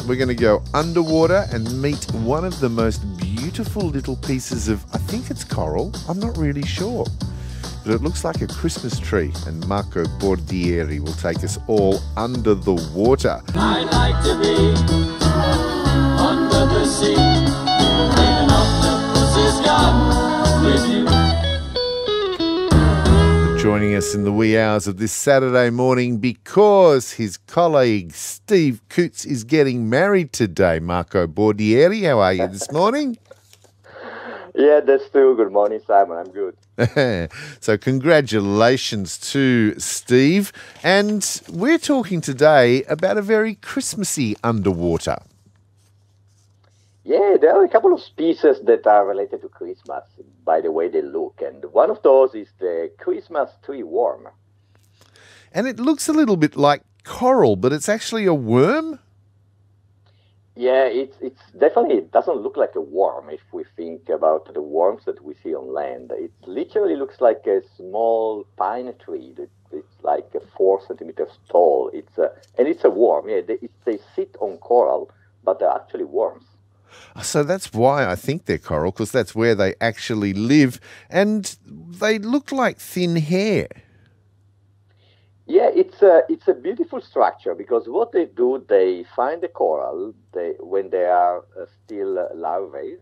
we're going to go underwater and meet one of the most beautiful little pieces of, I think it's coral, I'm not really sure. But it looks like a Christmas tree, and Marco Bordieri will take us all under the water. I like to be under the sea, and octopus is gone with you. Joining us in the wee hours of this Saturday morning because his colleague Steve Coots is getting married today. Marco Bordieri, how are you this morning? Yeah, that's true. Good morning, Simon. I'm good. So congratulations to Steve. And we're talking today about a very Christmassy underwater. Yeah, there are a couple of species that are related to Christmas by the way they look. And one of those is the Christmas tree worm. And it looks a little bit like coral, but it's actually a worm? Yeah, it's definitely, it doesn't look like a worm if we think about the worms that we see on land. It literally looks like a small pine tree. It's like 4 centimeters tall. And it's a worm. Yeah, they sit on coral, but they're actually worms. So that's why I think they're coral, because that's where they actually live. And they look like thin hair. Yeah, it's a beautiful structure because what they do, they find the coral when they are still larvae,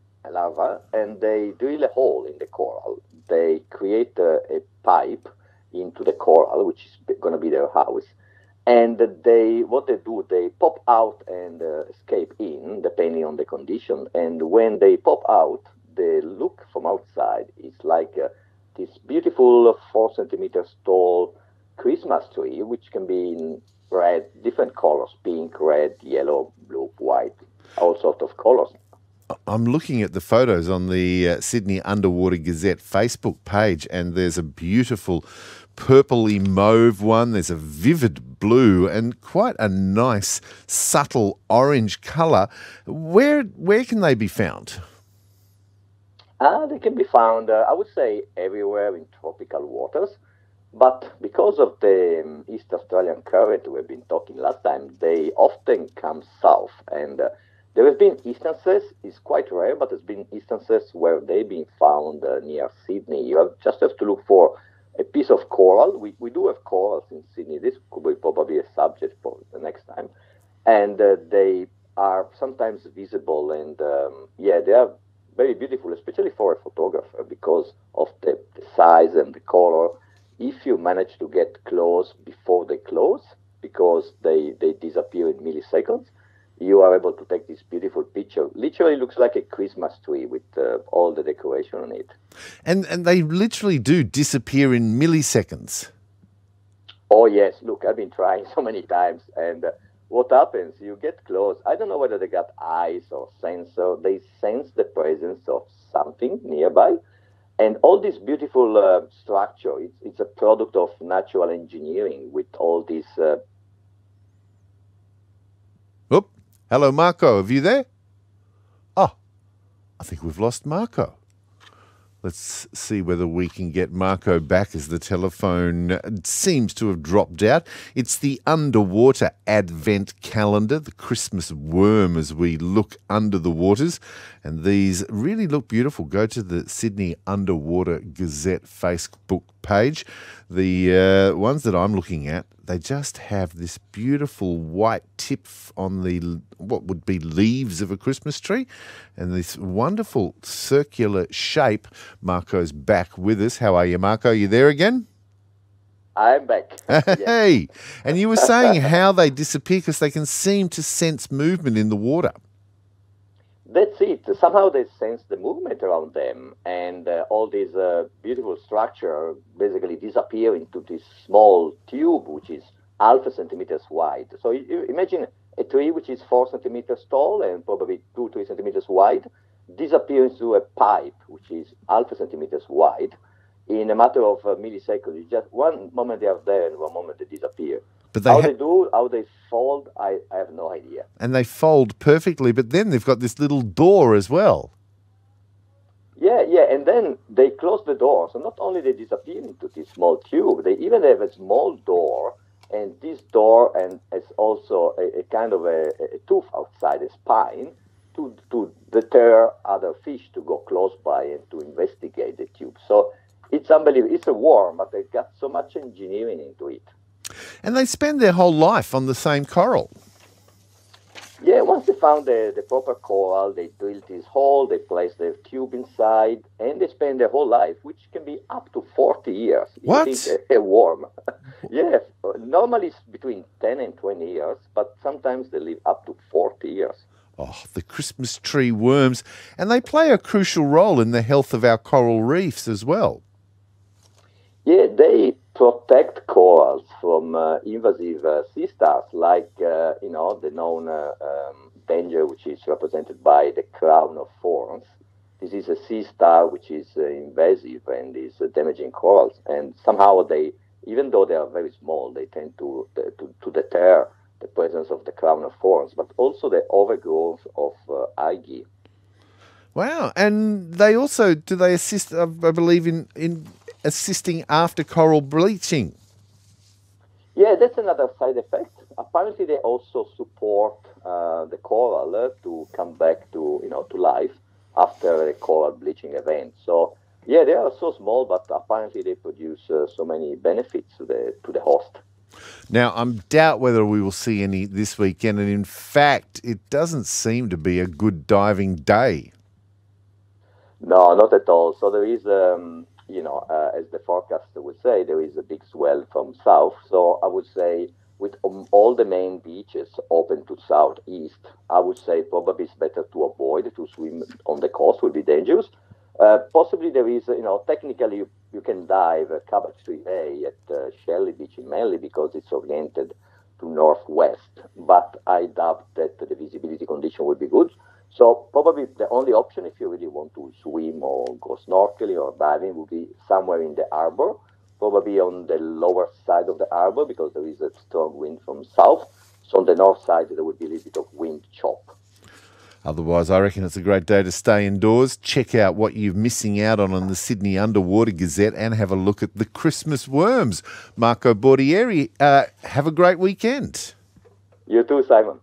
and they drill a hole in the coral. They create a pipe into the coral, which is going to be their house. And what they do, they pop out and escape in, depending on the condition. And when they pop out, the look from outside is like this beautiful 4 centimeters tall Christmas tree, which can be in red, different colors, pink, red, yellow, blue, white, all sorts of colors. I'm looking at the photos on the Sydney Underwater Gazette Facebook page, and there's a beautiful purpley mauve one, there's a vivid blue, and quite a nice subtle orange colour. Where can they be found? They can be found, I would say, everywhere in tropical waters. But because of the East Australian current we've been talking last time, they often come south. And there have been instances, it's quite rare, but there's been instances where they've been found near Sydney. You just have to look for a piece of coral. We do have corals in Sydney. This could be probably a subject for the next time. And they are sometimes visible. And they are very beautiful, especially for a photographer because of the size and the color. If you manage to get close before they close, because they disappear in milliseconds, you are able to take this beautiful picture. Literally looks like a Christmas tree with all the decoration on it. And they literally do disappear in milliseconds. Oh, yes. Look, I've been trying so many times. And what happens, you get close. I don't know whether they got eyes or sensor. They sense the presence of something nearby. And all this beautiful structure, it's a product of natural engineering with all these... Hello, Marco. Are you there? Oh, I think we've lost Marco. Let's see whether we can get Marco back as the telephone seems to have dropped out. It's the underwater advent calendar, the Christmas worm as we look under the waters. And these really look beautiful. Go to the Sydney Underwater Gazette Facebook page. The ones that I'm looking at, they just have this beautiful white tip on the what would be leaves of a Christmas tree and this wonderful circular shape. Marco's back with us. How are you, Marco? You there again? I'm back. Hey, and you were saying how they disappear because they can seem to sense movement in the water. That's it. Somehow they sense the movement around them, and all this beautiful structure basically disappear into this small tube, which is half a centimeters wide. So you imagine a tree which is 4 centimeters tall and probably 2-3 centimeters wide, disappears into a pipe which is half a centimeters wide in a matter of milliseconds. It's just one moment they are there and one moment they disappear. But how they fold, I have no idea. And they fold perfectly, but then they've got this little door as well. Yeah, and then they close the door. So not only they disappear into this small tube, they even have a small door And this door and has also a kind of a tooth outside the spine to deter other fish to go close by and to investigate the tube. So it's unbelievable. It's a worm, but they got so much engineering into it. And they spend their whole life on the same coral. Yeah, once they found the proper coral, they drilled this hole, they placed the tube inside, and they spend their whole life, which can be up to 40 years. What? You think a worm. Yes, normally it's between 10 and 20 years, but sometimes they live up to 40 years. Oh, the Christmas tree worms. And they play a crucial role in the health of our coral reefs as well. Yeah, they protect corals from invasive sea stars, like, the known danger, which is represented by the crown of thorns. This is a sea star which is invasive and is damaging corals. And somehow they, even though they are very small, they tend to deter the presence of the crown of thorns, but also the overgrowth of algae. Wow. And they also, do they assist, I believe, in assisting after coral bleaching? Yeah, that's another side effect. Apparently, they also support the coral to come back to life after a coral bleaching event. So, yeah, they are so small, but apparently they produce so many benefits to the host. Now, I doubt whether we will see any this weekend, and in fact, it doesn't seem to be a good diving day. No, not at all. So there is, as the forecaster would say, there is a big swell from south. So I would say with all the main beaches open to southeast, I would say probably it's better to avoid to swim on the coast, will be dangerous. Possibly there is, technically you can dive Cabot Tree Bay at Shelley Beach in Manly because it's oriented to northwest, but I doubt that the visibility condition will be good. So probably the only option if you really want to swim or go snorkeling or diving would be somewhere in the harbor, probably on the lower side of the harbor because there is a strong wind from south. So on the north side there would be a little bit of wind chop. Otherwise, I reckon it's a great day to stay indoors, check out what you're missing out on the Sydney Underwater Gazette and have a look at the Christmas worms. Marco Bordieri, have a great weekend. You too, Simon.